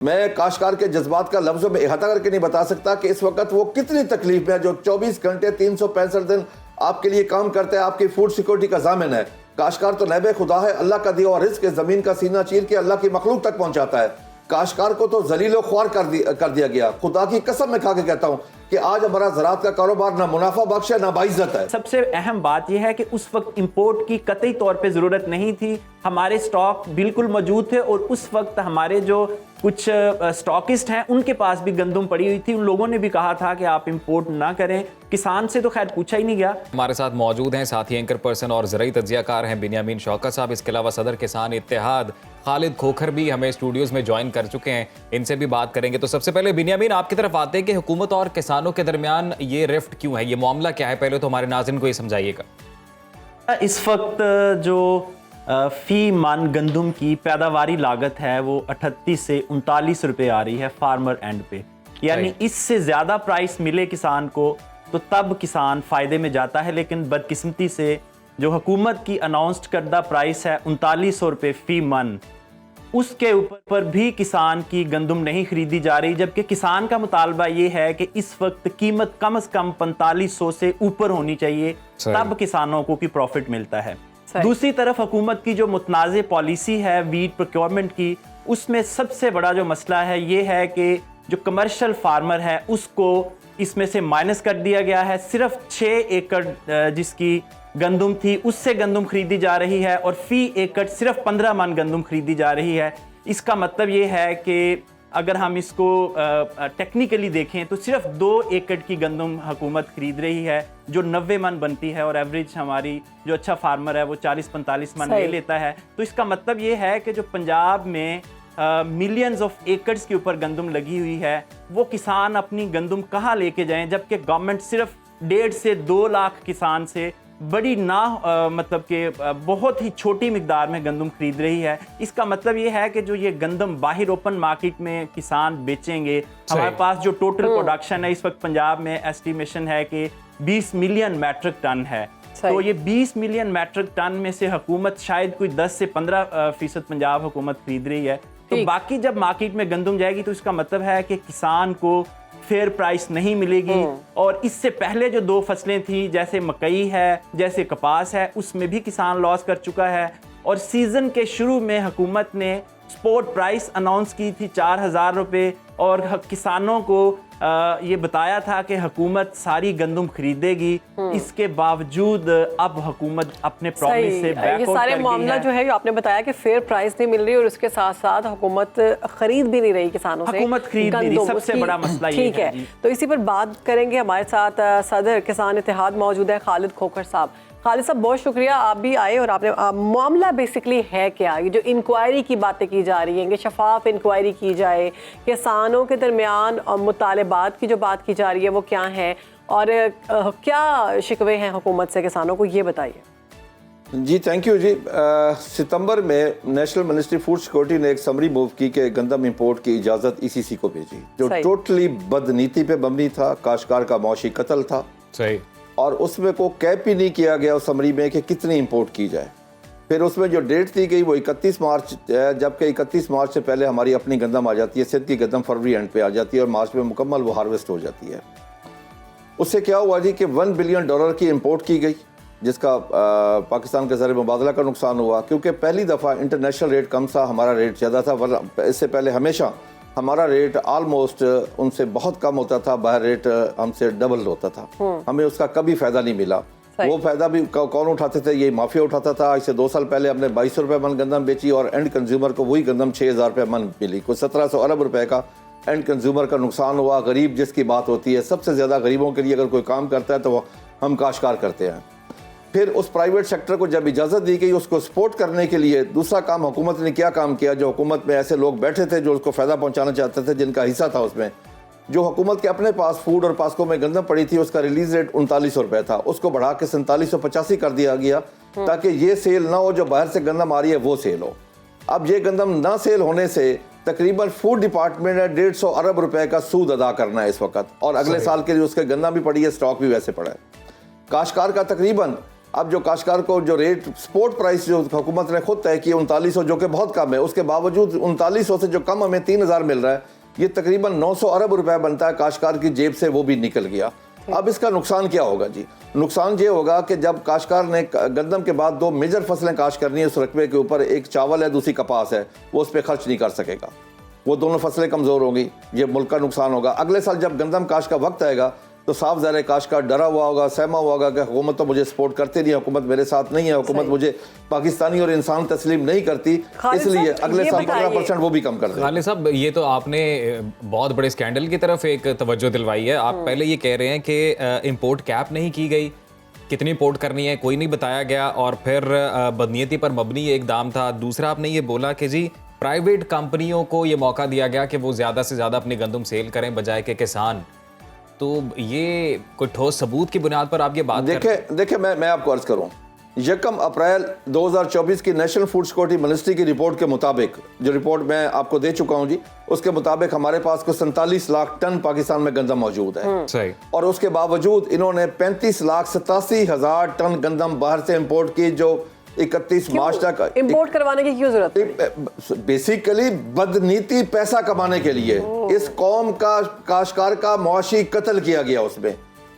मैं काश्तकार के जज्बात का लफ्जों में इहाता करके नहीं बता सकता कि इस वक्त वो कितनी तकलीफ में है, जो 24 घंटे 365 दिन आपके लिए काम करते हैं, आपकी फूड सिक्योरिटी का जामिन है। काश्तकार तो नैबे खुदा है, अल्लाह का दिया और रिज़्क़ ज़मीन का सीना चीर के अल्लाह की मखलूक तक पहुंचाता है। काश्तकार को तो जलीलो ख्वार कर दिया गया। खुदा की कसम मैं खा के कहता हूँ कि आज हमारा ज़राअत का कारोबार ना मुनाफा बख्श है ना बाइज्जत है। सबसे अहम बात यह है कि उस वक्त इंपोर्ट की कतई तौर पे ज़रूरत नहीं थी, हमारे स्टॉक बिल्कुल मौजूद थे और उस वक्त हमारे जो कुछ स्टॉकिस्ट हैं उनके पास भी गंदम पड़ी हुई थी। उन लोगों ने भी कहा था कि आप इंपोर्ट ना करें। किसान से तो खैर पूछा ही नहीं गया। हमारे साथ मौजूद हैं साथी एंकर पर्सन और ज़राई तज्जियाकार हैं बिन्यामीन शौकत साहब। इसके अलावा सदर किसान इत्तेहाद खालिद खोखर भी हमें स्टूडियोज़ में ज्वाइन कर चुके हैं, इनसे भी बात करेंगे। तो सबसे पहले बिन्यामीन, आपकी तरफ आते हैं कि हुकूमत और किसानों के दरमियान ये रिफ्ट क्यों है, ये मामला क्या है? पहले तो हमारे नाज़रीन को ये समझाइएगा। इस वक्त जो फी मन गंदम की पैदावारी लागत है वो 38 से 39 रुपए आ रही है फार्मर एंड पे, यानी इससे ज़्यादा प्राइस मिले किसान को तो तब किसान फ़ायदे में जाता है। लेकिन बदकिस्मती से जो हुकूमत की अनाउंस्ड करदा प्राइस है 3900 रुपये फ़ी मन, उसके ऊपर भी किसान की गंदम नहीं खरीदी जा रही, जबकि किसान का मुतालबा ये है कि इस वक्त कीमत कम से कम 4500 से ऊपर होनी चाहिए, तब किसानों को की प्रॉफिट मिलता है। दूसरी तरफ हुकूमत की जो मुतनाज़ पॉलिसी है वीट प्रोक्योरमेंट की, उसमें सबसे बड़ा जो मसला है ये है कि जो कमर्शियल फार्मर है उसको इसमें से माइनस कर दिया गया है। सिर्फ 6 एकड़ जिसकी गंदम थी उससे गंदम खरीदी जा रही है और फी एकड़ सिर्फ 15 मन गंदम खरीदी जा रही है। इसका मतलब ये है कि अगर हम इसको टेक्निकली देखें तो सिर्फ 2 एकड़ की गंदम हुकूमत खरीद रही है जो 90 मन बनती है और एवरेज हमारी जो अच्छा फार्मर है वो 40-45 मन ले लेता है। तो इसका मतलब ये है कि जो पंजाब में मिलियंस ऑफ एकड़्स के ऊपर गंदम लगी हुई है, वो किसान अपनी गंदम कहाँ लेके जाएं, जबकि गवर्नमेंट सिर्फ 1.5 से 2 लाख किसान से बड़ी मतलब कि बहुत ही छोटी मिकदार में गंदम खरीद रही है। इसका मतलब ये है कि जो ये गंदम बाहर ओपन मार्केट में किसान बेचेंगे, हमारे पास जो टोटल प्रोडक्शन है इस वक्त पंजाब में एस्टिमेशन है कि 20 मिलियन मैट्रिक टन है। तो ये 20 मिलियन मैट्रिक टन में से हुकूमत शायद कोई 10 से 15% पंजाब हुकूमत खरीद रही है। तो बाकी जब मार्केट में गंदम जाएगी तो इसका मतलब है कि किसान को फेयर प्राइस नहीं मिलेगी। और इससे पहले जो 2 फसलें थी जैसे मकई है, जैसे कपास है, उसमें भी किसान लॉस कर चुका है। और सीजन के शुरू में हुकूमत ने स्पॉट प्राइस अनाउंस की थी 4000 रुपये और किसानों को ये बताया था कि हुकूमत सारी गंदम खरीदेगी। इसके बावजूद अब हुकूमत अपने प्रॉमिस से बैकआउट कर गई है। ये सारे मामला जो है आपने बताया कि फेयर प्राइस नहीं मिल रही और उसके साथ साथ हुकूमत खरीद भी नहीं रही किसानों से, हुकूमत खरीद नहीं रही, सबसे बड़ा मसला ये है। ठीक है, तो इसी पर बात करेंगे। हमारे साथ सदर किसान इत्तेहाद मौजूद है खालिद खोखर साहब। खालिद साहब बहुत शुक्रिया, आप भी आए और आपने मामला बेसिकली है क्या, ये जो इंक्वायरी की बातें की जा रही हैं कि शफाफ इंक्वायरी की जाए, किसानों के दरमियान और मुतालबात की जो बात की जा रही है वो क्या है और क्या शिकवे हैं हुकूमत से किसानों को, ये बताइए। जी थैंक यू जी। सितंबर में नेशनल मिनिस्ट्री फूड सिक्योरिटी ने एक समरी मूव की कि गंदम इंपोर्ट की इजाज़त ECC को भेजी, जो टोटली बदनीति पे मबनी था, काश्तकार का मौशी कत्ल था। सही। और उसमें को कैप ही नहीं किया गया उस समरी में कि कितनी इंपोर्ट की जाए। फिर उसमें जो डेट दी गई वो 31 मार्च है, जबकि 31 मार्च से पहले हमारी अपनी गंदम आ जाती है। सिंध की गंदम फरवरी एंड पे आ जाती है और मार्च में मुकम्मल वो हार्वेस्ट हो जाती है। उससे क्या हुआ जी कि $1 बिलियन की इंपोर्ट की गई, जिसका पाकिस्तान के ज़र मुबादला का नुकसान हुआ, क्योंकि पहली दफ़ा इंटरनेशनल रेट कम था, हमारा रेट ज़्यादा था। वरना इससे पहले हमेशा हमारा रेट ऑलमोस्ट उनसे बहुत कम होता था, बाहर रेट हमसे डबल होता था। हमें उसका कभी फ़ायदा नहीं मिला। वो फ़ायदा भी कौन उठाते थे? ये माफिया उठाता था। इससे 2 साल पहले हमने 2200 रुपये मन गंदम बेची और एंड कंज्यूमर को वही गंदम 6000 रुपये मन मिली। कोई 1700 अरब रुपए का एंड कंज्यूमर का नुकसान हुआ। गरीब जिसकी बात होती है, सबसे ज़्यादा गरीबों के लिए अगर कोई काम करता है तो हम काश्तकार करते हैं। फिर उस प्राइवेट सेक्टर को जब इजाज़त दी गई उसको सपोर्ट करने के लिए, दूसरा काम हुकूमत ने क्या काम किया, जो हुकूमत में ऐसे लोग बैठे थे जो उसको फ़ायदा पहुंचाना चाहते थे, जिनका हिस्सा था उसमें, जो हुकूमत के अपने पास फूड और पास्को में गंदम पड़ी थी, उसका रिलीज रेट 3900 रुपये था, उसको बढ़ा के 4785 कर दिया गया ताकि ये सेल ना हो, जो बाहर से गंदम आ रही है वो सेल हो। अब ये गंदम ना सेल होने से तकरीबन फूड डिपार्टमेंट ने 150 अरब रुपए का सूद अदा करना है इस वक्त, और अगले साल के लिए उसके गंदम भी पड़ी है, स्टॉक भी वैसे पड़ा है। काश्तकार का तकरीबन अब जो काश्तकार को जो रेट स्पोर्ट प्राइस जो हुकूमत ने खुद तय किया 3900, जो कि बहुत कम है, उसके बावजूद 3900 से जो कम हमें 3000 मिल रहा है, ये तकरीबन 900 अरब रुपए बनता है काश्तकार की जेब से, वो भी निकल गया। अब इसका नुकसान क्या होगा जी? नुकसान ये होगा कि जब काश्तकार ने गंदम के बाद 2 मेजर फसलें काश्त करनी है उस रकबे के ऊपर, एक चावल है, दूसरी कपास है, वो उस पर खर्च नहीं कर सकेगा, वो दोनों फसलें कमज़ोर होंगी, ये मुल्क का नुकसान होगा। अगले साल जब गंदम काश्त का वक्त आएगा तो साफ ज़ाहिर है काश्तकार डरा हुआ होगा, सहमा हुआ होगा कि हुकूमत तो मुझे सपोर्ट करती नहीं, हुकूमत मेरे साथ नहीं है, हुकूमत मुझे पाकिस्तानी और इंसान तस्लीम नहीं करती, इसलिए अगले साल 15% वो भी कम कर दें। खालिद साहब, ये तो आपने बहुत बड़े स्कैंडल की तरफ एक तवज्जो दिलवाई है। आप पहले ये कह रहे हैं कि इंपोर्ट कैप नहीं की गई, कितनी इंपोर्ट करनी है कोई नहीं बताया गया, और फिर बदनीयती पर मबनी एक दाम था। दूसरा आपने ये बोला कि जी प्राइवेट कंपनियों को ये मौका दिया गया कि वो ज़्यादा से ज़्यादा अपनी गंदम सेल करें बजाय के किसान। तो ये कोई ठोस सबूत की बुनियाद पर आप ये बात देखिए मैं आपको अर्ज करूं, 1 अप्रैल 2024 की नेशनल फूड सिक्योरिटी मिनिस्ट्री की रिपोर्ट के मुताबिक, जो रिपोर्ट मैं आपको दे चुका हूं जी, उसके मुताबिक हमारे पास कुछ 47 लाख टन पाकिस्तान में गंदम मौजूद है। सही। और उसके बावजूद इन्होंने 35,87,000 टन गंदम बाहर से इंपोर्ट की, जो 31 मार्च तक इंपोर्ट करवाने की क्यों जरूरत है? बेसिकली बदनीति पैसा कमाने के लिए इस कौम का काश्तकार का मुआशी कत्ल किया गया। उसमें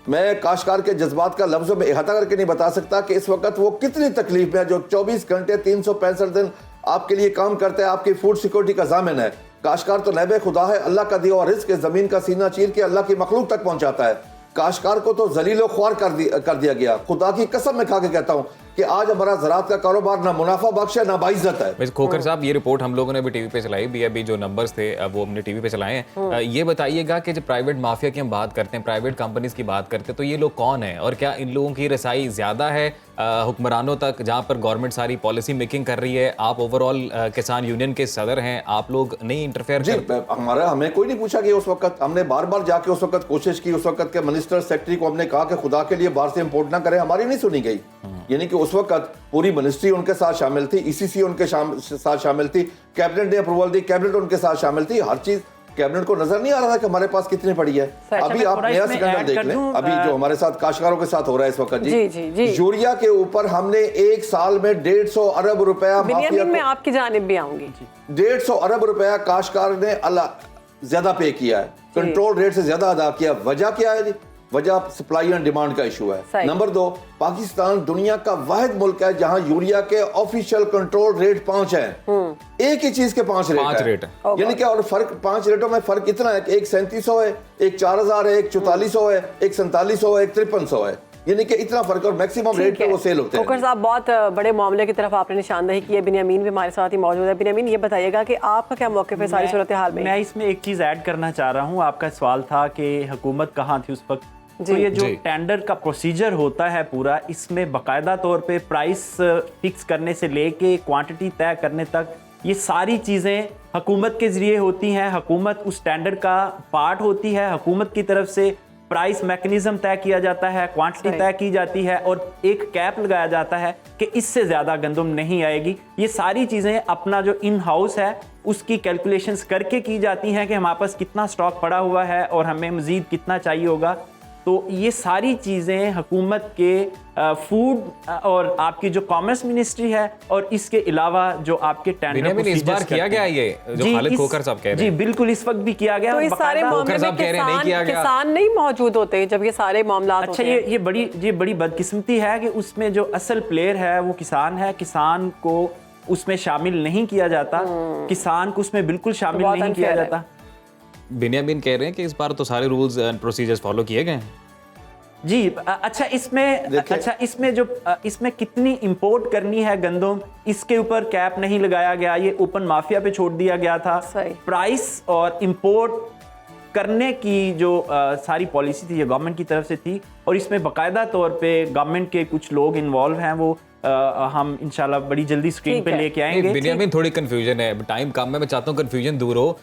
मैं काश्तकार के जज्बात का लफ्जों में इहाता करके नहीं बता सकता कि इस वक्त वो कितनी तकलीफ में है, जो 24 घंटे 365 दिन आपके लिए काम करते हैं, आपकी फूड सिक्योरिटी का जामिन है। काश्तकार तो नैबे खुदा है, अल्लाह का दिया हुआ रिज़्क़ ज़मीन का सीना चीर के अल्लाह की मखलूक तक पहुंचाता है। काश्तकार को तो जलीलो ख्वार कर दिया गया। खुदा की कसम मैं खा के कहता हूं कि आज हमारा ज़राअत का कारोबार ना मुनाफा बख्श है ना बाइज्जत है। वैसे खोखर साहब, ये रिपोर्ट हम लोगों ने भी टीवी पे चलाई भी, अभी जो नंबर्स थे वो हमने टीवी पे चलाए हैं। ये बताइएगा कि जब प्राइवेट माफिया की हम बात करते हैं, प्राइवेट कंपनीज की बात करते हैं, तो ये लोग कौन है और क्या इन लोगों की रसाई ज्यादा है हुक्मरानों तक, जहां पर गवर्नमेंट सारी पॉलिसी मेकिंग कर रही है? आप ओवरऑल किसान यूनियन के सदर हैं, आप लोग नहीं इंटरफेयर करते? हमें कोई नहीं पूछा गया उस वक्त। हमने बार बार जाके उस वक्त कोशिश की, उस वक्त के मिनिस्टर सेक्रेटरी को हमने कहा कि खुदा के लिए बाहर से इंपोर्ट ना करें, हमारी नहीं सुनी गई। यानी कि उस वक्त पूरी मिनिस्ट्री उनके साथ शामिल थी, ईसीसी उनके साथ शामिल थी, कैबिनेट ने अप्रूवल दी, कैबिनेट उनके साथ शामिल थी, हर चीज कैबिनेट को नजर नहीं आ रहा था कि हमारे पास कितनी पड़ी है। अभी आप नया स्कैंडल देख लें, अभी जो हमारे साथ काश्तकारों के साथ हो रहा है इस वक्त जी, यूरिया के ऊपर हमने एक साल में 150 अरब रुपया माफिया, मैं आपकी जानिब भी आऊंगी, 150 अरब रुपया काश्तकार ने ज्यादा पे किया है, कंट्रोल रेट से ज्यादा अदा किया। वजह क्या है जी? वजह सप्लाई एंड डिमांड का इशू है। नंबर 2, पाकिस्तान दुनिया का वाहिद मुल्क है जहां यूरिया के ऑफिशियल कंट्रोल रेट 5 है। एक ही चीज के 5 रेट है। यानी क्या, और फर्क 5 रेटों में फर्क इतना है कि एक 3700 है, एक 4000 है, एक 4400 है, एक 4700 है, एक 5300 है। यानी कि इतना फर्क, और मैक्सिमम रेट पे वो सेल होते हैं। खोखर साहब, बहुत बड़े मामले की तरफ आपने निशानदेही की है। बिन्यामीन भी हमारे साथ ही मौजूद है। बिन्यामीन, ये बताइएगा कि आपका क्या मौक़िफ़ है सारी सूरत हाल में? मैं इसमें एक चीज़ ऐड करना चाह रहा हूँ। आपका सवाल था कि हुकूमत कहाँ थी उस वक्त। तो ये जो टेंडर का प्रोसीजर होता है पूरा, इसमें बाकायदा तौर पे प्राइस फिक्स करने से लेके क्वांटिटी तय करने तक, ये सारी चीज़ें हुकूमत के ज़रिए होती हैं। हुकूमत उस टेंडर का पार्ट होती है। हुकूमत की तरफ से प्राइस मैकेनिज्म तय किया जाता है, क्वांटिटी तय की जाती है और एक कैप लगाया जाता है कि इससे ज़्यादा गंदम नहीं आएगी। ये सारी चीज़ें अपना जो इन हाउस है उसकी कैलकुलेशंस करके की जाती हैं कि हमारे पास कितना स्टॉक पड़ा हुआ है और हमें मज़ीद कितना चाहिए होगा। तो ये सारी चीज़ें हुकूमत के फूड और आपकी जो कॉमर्स मिनिस्ट्री है और इसके अलावा जो आपके टेंडर इस बार किया गया, ये जो खालिद खोखर साहब कह रहे हैं। जी बिल्कुल, इस वक्त भी किया गया। तो इस सारे मामले में किसान नहीं मौजूद होते जब ये सारे मामला अच्छा, ये बड़ी बदकिस्मती है कि उसमें जो असल प्लेयर है वो किसान है। किसान को उसमें शामिल नहीं किया जाता, किसान को उसमें बिल्कुल शामिल नहीं किया जाता। बिन्यामीन कह रहे हैं कि इस बार तो सारे रूल्स एंड प्रोसीजर्स फॉलो किए गए जी। अच्छा, इसमें कितनी इंपोर्ट करनी है गंदम, इसके ऊपर कैप नहीं लगाया गया, ये ओपन माफिया पे छोड़ दिया गया था। प्राइस और इंपोर्ट करने की जो सारी पॉलिसी थी ये गवर्नमेंट की तरफ से थी और इसमें बाकायदा तौर पे गवर्नमेंट के कुछ लोग इन्वॉल्व हैं। वो हम इंशाल्लाह बड़ी जल्दी स्क्रीन पे लेके आएंगे। बिन्यामीन, थोड़ी कंफ्यूजन है, टाइम कम है, मैं चाहता हूँ कंफ्यूजन दूर हो।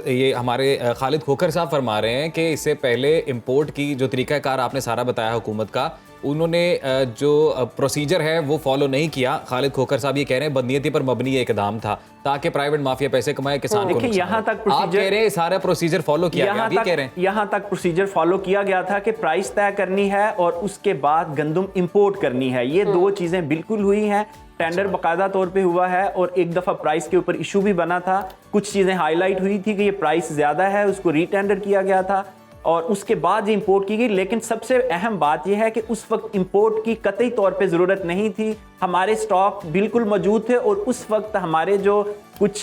ये हमारे खालिद खोखर साहब फरमा रहे हैं कि इससे पहले इंपोर्ट की जो तरीकाकार आपने सारा बताया हुकूमत का, उन्होंने जो प्रोसीजर है वो फॉलो नहीं किया। खालिद खोखर साहब ये कह रहे हैं बदनीयती पर मबनी ये इकदाम था ताकि प्राइवेट माफिया पैसे कमाए, किसान को देखिए, नुकसान यहाँ हो। तक आप प्रोसीजर- कह रहे हैं सारा प्रोसीजर फॉलो किया गया, आप ये कह रहे हैं? यहाँ तक प्रोसीजर फॉलो किया गया था कि प्राइस तय करनी है और उसके बाद गंदम इंपोर्ट करनी है। ये दो चीजें बिल्कुल हुई हैं। टेंडर बाकायदा तौर पे हुआ है और एक दफा प्राइस के ऊपर इशू भी बना था। कुछ चीजें हाईलाइट हुई थी कि ये प्राइस ज्यादा है, उसको रीटेंडर किया गया था और उसके बाद ये इंपोर्ट की गई। लेकिन सबसे अहम बात यह है कि उस वक्त इंपोर्ट की कतई तौर पे ज़रूरत नहीं थी। हमारे स्टॉक बिल्कुल मौजूद थे और उस वक्त हमारे जो कुछ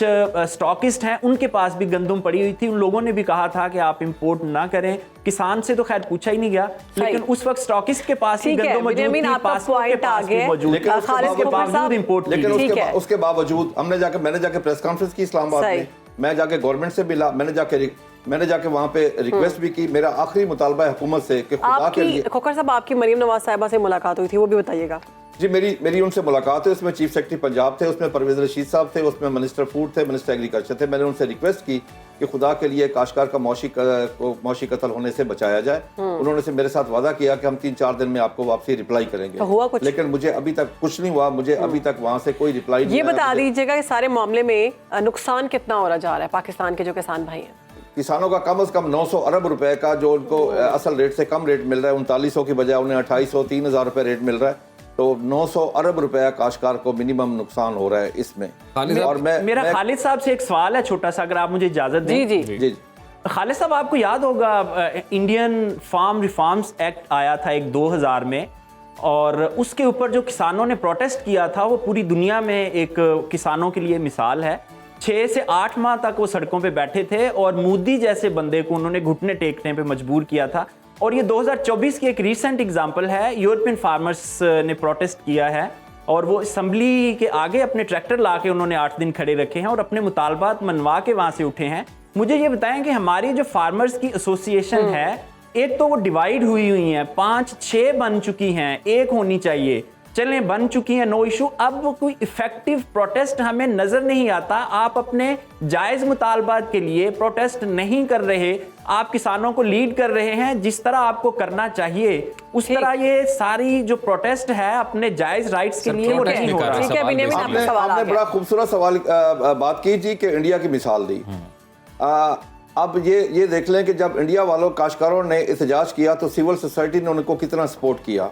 स्टॉकिस्ट हैं उनके पास भी गंदम पड़ी हुई थी। उन लोगों ने भी कहा था कि आप इंपोर्ट ना करें। किसान से तो खैर पूछा ही नहीं गया, लेकिन उस वक्त स्टॉकिस्ट के पास ही ठीक है, गंदम मौजूद बिन्यामीन, थी, आपका पासपोर्ट के पॉइंट आ पास भी गया। मौजूद लेकिन थी। उसके खालिद उसके खोखर बावजूद साहब, इंपोर्ट की लेकिन गई। ठीक है। उसके बावजूद मैंने जाके प्रेस कॉन्फ्रेंस की इस्लामाबाद सही। में, मैं जाके गवर्नमेंट से मिला, मैंने जाके वहाँ पे रिक्वेस्ट भी की। मेरा आखिरी मुतालबा है हुकूमत से कि खुदा के लिए। आपकी खोखर साहब, आपकी मरीम नवाज साहिबा से मुलाकात हुई थी, वो भी बताइएगा। जी, मेरी उनसे मुलाकात है। उसमें चीफ सेक्रेटरी पंजाब थे, उसमें परवेज रशीद साहब थे, उसमें मिनिस्टर फूड थे, मिनिस्टर एग्रीकल्चर थे। मैंने उनसे रिक्वेस्ट की कि खुदा के लिए काश्तकार का मौशी कत्ल होने से बचाया जाए। उन्होंने से मेरे साथ वादा किया कि हम 3-4 दिन में आपको वापसी रिप्लाई करेंगे। तो हुआ कुछ? लेकिन मुझे अभी तक कुछ नहीं हुआ। मुझे अभी तक वहाँ से कोई रिप्लाई नहीं ये आया। बता मुझे- दीजिएगा इस सारे मामले में नुकसान कितना हो जा रहा है पाकिस्तान के जो किसान भाई हैं? किसानों का कम से कम 900 अरब रुपए का जो उनको असल रेट से कम रेट मिल रहा है, 3900 की बजाय उन्हें 2800 3000 रुपए रेट मिल रहा है। तो 900 अरब रुपया काश्तकार को मिनिमम नुकसान हो रहा है इसमें। खालिद और मेरा खालिद साहब से एक सवाल है छोटा सा, अगर आप मुझे इजाजत दें। जी जी। जी खालिद साहब, आपको याद होगा इंडियन फार्म रिफॉर्म्स एक्ट आया था एक 2000 में, और उसके ऊपर जो किसानों ने प्रोटेस्ट किया था वो पूरी दुनिया में एक किसानों के लिए मिसाल है। 6 से 8 माह तक वो सड़कों पे बैठे थे और मोदी जैसे बंदे को उन्होंने घुटने टेकने पे मजबूर किया था। और ये 2024 की एक रीसेंट एग्जांपल है। यूरोपियन फार्मर्स ने प्रोटेस्ट किया है और वो असम्बली के आगे अपने ट्रैक्टर ला के उन्होंने 8 दिन खड़े रखे हैं और अपने मुतालबात मनवा के वहां से उठे हैं। मुझे ये बताएं कि हमारी जो फार्मर्स की एसोसिएशन है, एक तो वो डिवाइड हुई हैं, 5-6 बन चुकी हैं, एक होनी चाहिए। चलें, बन चुकी हैं, नो इशू। अब कोई इफेक्टिव प्रोटेस्ट हमें नजर नहीं आता। आप अपने जायज मुतालबात के लिए प्रोटेस्ट नहीं कर रहे, आप किसानों को लीड कर रहे हैं जिस तरह आपको करना चाहिए। उस तरह ये सारी जो प्रोटेस्ट है अपने जायज राइट्स के लिए वो protest नहीं नहीं हो कर रहा। रहा। ठीक है सवाल बिन्यामीन, बेसिकली। आपका सवाल आ आपने गया। बड़ा खूबसूरत सवाल बात की जी कि इंडिया की मिसाल दी। अब ये देख लें कि जब इंडिया वालों काश्तकारों ने एहतजाज किया तो सिविल सोसाइटी ने उनको कितना सपोर्ट किया।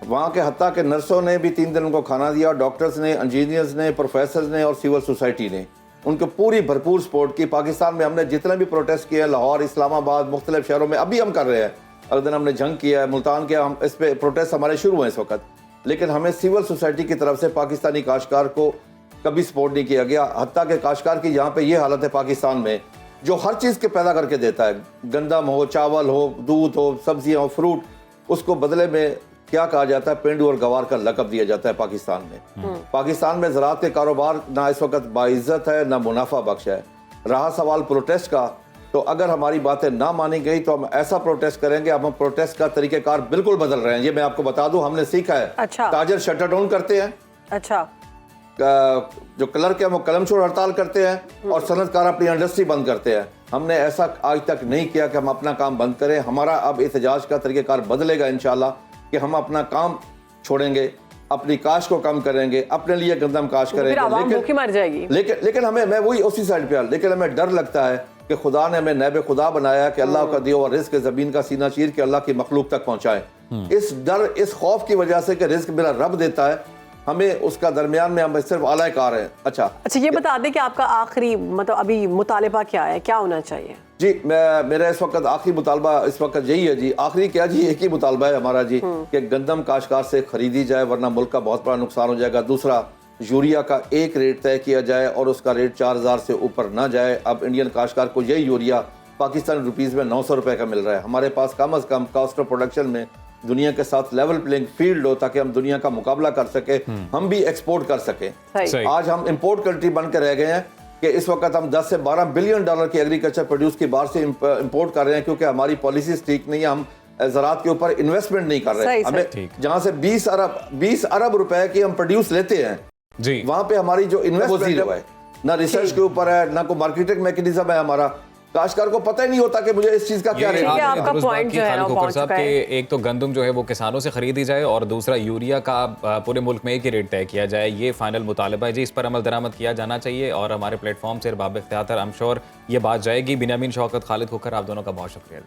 वहाँ के हत्ता के नर्सों ने भी 3 दिन उनको खाना दिया, डॉक्टर्स ने, इंजीनियर्स ने, प्रोफेसर्स ने और सिविल सोसाइटी ने उनको पूरी भरपूर सपोर्ट की। पाकिस्तान में हमने जितने भी प्रोटेस्ट किए, लाहौर, इस्लामाबाद, मुख्तलिफ शहरों में, अभी हम कर रहे हैं। अगले दिन हमने जंग किया है, मुल्तान किया, हम इस पे प्रोटेस्ट हमारे शुरू हैं इस वक्त। लेकिन हमें सिविल सोसाइटी की तरफ से पाकिस्तानी काश्तकार को कभी सपोर्ट नहीं किया गया। हत्ता के काश्तकार की यहाँ पे ये हालत है पाकिस्तान में, जो हर चीज़ के पैदा करके देता है, गंदम हो, चावल हो, दूध हो, सब्जियाँ हो, फ्रूट, उसको बदले में क्या कहा जाता है, पेंडू और गवार का लक़ब दिया जाता है पाकिस्तान में। पाकिस्तान में ज़राअत के कारोबार ना इस वक्त बाइज्जत है, ना मुनाफा बख्श है। रहा सवाल प्रोटेस्ट का, तो अगर हमारी बातें ना मानी गई तो हम ऐसा प्रोटेस्ट करेंगे। अब हम प्रोटेस्ट का तरीक़ेकार बिल्कुल बदल रहे हैं, ये मैं आपको बता दूं, हमने सीखा है। अच्छा। ताजर शटर डाउन करते हैं, अच्छा, जो क्लर्क है वो कलमछोड़ हड़ताल करते हैं और सनतकार अपनी इंडस्ट्री बंद करते हैं। हमने ऐसा आज तक नहीं किया कि हम अपना काम बंद करें। हमारा अब एहतजाज का तरीक़ेकार बदलेगा इंशाल्लाह, कि हम अपना काम छोड़ेंगे, अपनी काश को कम करेंगे, अपने लिए गंदम काश फिर आवाम करेंगे। भूखी मर जाएगी। लेकिन हमें, मैं वही उसी साइड पे, लेकिन हमें डर लगता है कि खुदा ने हमें नैब खुदा बनाया कि अल्लाह का दिया हुआ रिस्क ज़मीन का सीना चीर के अल्लाह की मखलूक तक पहुंचाए। इस डर, इस खौफ की वजह से कि रिस्क मेरा रब देता है, हमें उसका दरमियान में हम सिर्फ आलाकार हैं। अच्छा, ये बता दें कि आपका आखिरी मतलब अभी मुतालिबा क्या है, क्या होना चाहिए? जी, मेरा इस वक्त आखिरी मुतालबा इस वक्त यही है जी। आखिरी क्या जी, एक ही मुतालबा है हमारा जी कि गंदम काश्तकार से खरीदी जाए, वरना मुल्क का बहुत बड़ा नुकसान हो जाएगा। दूसरा, यूरिया का एक रेट तय किया जाए और उसका रेट 4000 से ऊपर ना जाए। अब इंडियन काश्तकार को यही यूरिया पाकिस्तानी रुपीज़ में 900 रुपये का मिल रहा है। हमारे पास कम अज़ कम कॉस्ट ऑफ प्रोडक्शन में दुनिया के साथ लेवल प्लेइंग फील्ड हो, ताकि हम दुनिया का मुकाबला कर सके, हम भी एक्सपोर्ट कर सकें। सही। आज हम इंपोर्ट कंट्री बन के रह गए हैं कि इस वक्त हम 10 से 12 बिलियन डॉलर की एग्रीकल्चर प्रोड्यूस की बाहर से इंपोर्ट कर रहे हैं, क्योंकि हमारी पॉलिसीज ठीक नहीं है। हम ज़राअत के ऊपर इन्वेस्टमेंट नहीं कर रहे हैं। हमें जहाँ से 20 अरब रुपए की हम प्रोड्यूस लेते हैं जी, वहाँ पे हमारी जो इन्वेस्टमेंट है ना रिसर्च के ऊपर है, ना कोई मार्केटिंग मैकेनिज्म है हमारा। काश्तकार को पता ही नहीं होता कि मुझे इस चीज का क्या ये रेट ठीक है, है। आपने आपका दुरुस्त बात point की जो है खालिद वो खोखर पहुंच साहब चुका है। कि एक तो गंदम जो है वो किसानों से खरीदी जाए और दूसरा यूरिया का पूरे मुल्क में एक ही रेट तय किया जाए, ये फाइनल मुतालबा है जी। इस पर अमल दरामद किया जाना चाहिए और हमारे प्लेटफॉर्म से बाब इख्तियार आई एम श्योर ये बात जाएगी। बिन्यामीन शौकत, खालिद खोखर, आप दोनों का बहुत शुक्रिया।